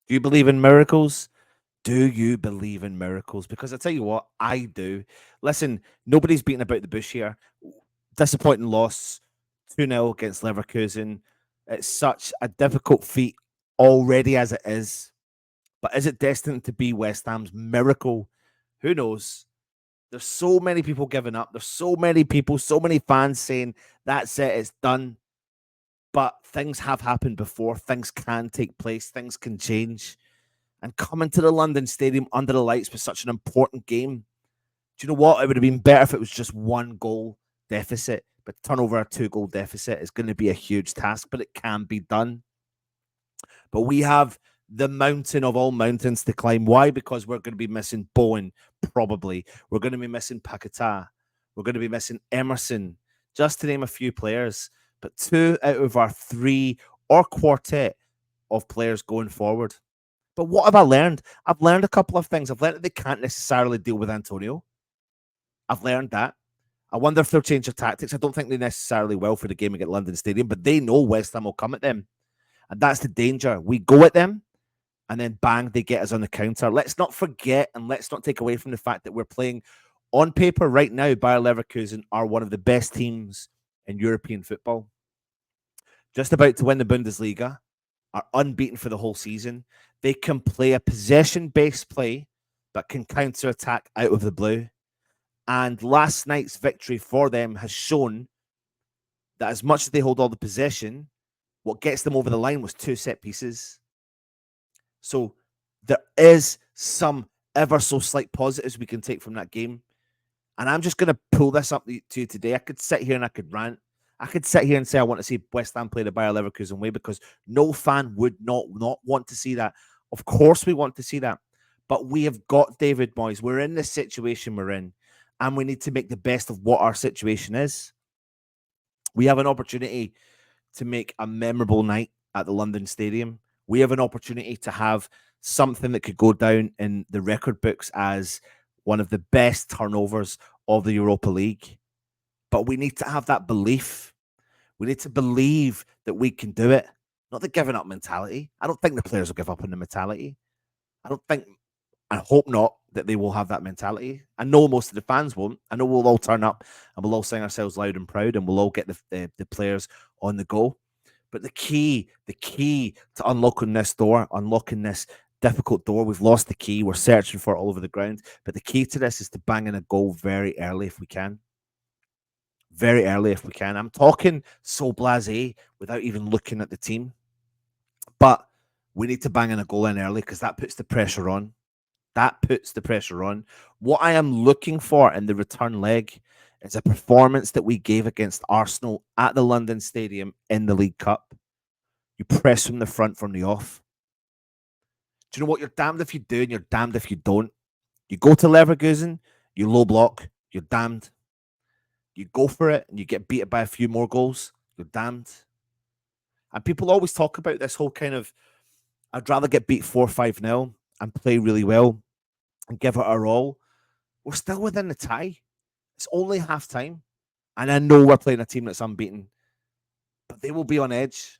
Do you believe in miracles? Do you believe in miracles? Because I tell you what, I do. Listen, nobody's beating about the bush here. Disappointing loss, 2-0 against Leverkusen. It's such a difficult feat already as it is. But is it destined to be West Ham's miracle? Who knows? There's so many people giving up. There's so many people, so many fans saying, that's it, it's done. But things have happened before. Things can take place. Things can change. And coming to the London Stadium under the lights was such an important game. Do you know what? It would have been better if it was just 1 goal deficit. But to turn over a 2 goal deficit is going to be a huge task, but it can be done. But we have the mountain of all mountains to climb. Why? Because we're going to be missing Bowen, probably. We're going to be missing Paquetá. We're going to be missing Emerson, just to name a few players. But 2 out of our 3 or quartet of players going forward. But what have I learned? I've learned a couple of things. I've learned that they can't necessarily deal with Antonio. I've learned that. I wonder if they'll change their tactics. I don't think they necessarily will for the game against London Stadium, but they know West Ham will come at them. And that's the danger. We go at them, and then bang, they get us on the counter. Let's not forget, and let's not take away from the fact that we're playing on paper right now. Bayer Leverkusen are one of the best teams in European football. Just about to win the Bundesliga, are unbeaten for the whole season. They can play a possession-based play, but can counter-attack out of the blue. And last night's victory for them has shown that as much as they hold all the possession, what gets them over the line was 2 set pieces. So there is some ever so slight positives we can take from that game. And I'm just going to pull this up to you today. I could sit here and I could rant. I could sit here and say I want to see West Ham play the Bayer Leverkusen way because no fan would not want to see that. Of course we want to see that. But we have got David Moyes. We're in the situation we're in. And we need to make the best of what our situation is. We have an opportunity to make a memorable night at the London Stadium. We have an opportunity to have something that could go down in the record books as one of the best turnovers of the Europa League. But we need to have that belief. We need to believe that we can do it. Not the giving up mentality. I don't think the players will give up on the mentality. I hope not that they will have that mentality. I know most of the fans won't. I know we'll all turn up and we'll all sing ourselves loud and proud and we'll all get the players on the go. But the key to unlocking this door, unlocking this difficult door, we've lost the key. We're searching for it all over the ground. But the key to this is to bang in a goal very early if we can. Very early if we can. I'm talking so blasé without even looking at the team. But we need to bang in a goal in early because that puts the pressure on. That puts the pressure on. What I am looking for in the return leg is a performance that we gave against Arsenal at the London Stadium in the League Cup. You press from the front, from the off. Do you know what? You're damned if you do and you're damned if you don't. You go to Leverkusen, you low block, you're damned. You go for it and you get beaten by a few more goals, you're damned. And people always talk about this whole kind of, I'd rather get beat 4-5-0 and play really well and give it our all. We're still within the tie. It's only half time. And I know we're playing a team that's unbeaten. But they will be on edge.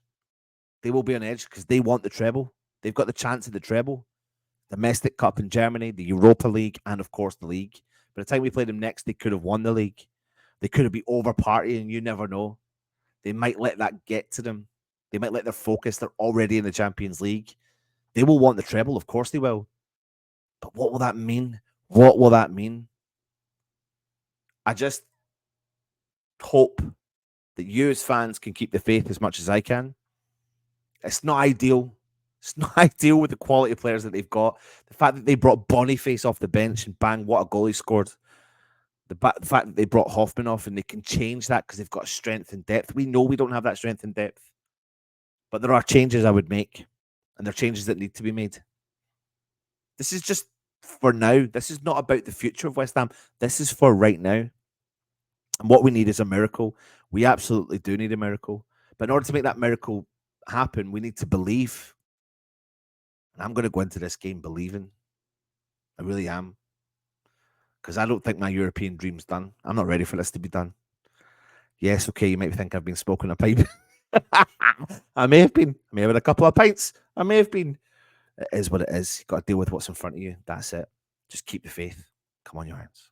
They will be on edge because they want the treble. They've got the chance of the treble. Domestic Cup in Germany, the Europa League, and of course the league. By the time we play them next, they could have won the league. They could have been over partying, you never know. They might let that get to them. They might let their focus. They're already in the Champions League. They will want the treble, of course they will. But what will that mean? What will that mean? I just hope that you as fans can keep the faith as much as I can. It's not ideal. It's not ideal with the quality of players that they've got. The fact that they brought Boniface off the bench and bang, what a goal he scored. The fact that they brought Hoffman off and they can change that because they've got strength and depth. We know we don't have that strength and depth. But there are changes I would make. And there are changes that need to be made. This is just for now. This is not about the future of West Ham. This is for right now. And what we need is a miracle. We absolutely do need a miracle. But in order to make that miracle happen, we need to believe. And I'm going to go into this game believing. I really am. Because I don't think my European dream's done. I'm not ready for this to be done. Yes, okay, you might think I've been smoking a pipe. I may have been. I may have had a couple of pints. I may have been. It is what it is. You got to deal with what's in front of you. That's it. Just keep the faith. Come on, your hands.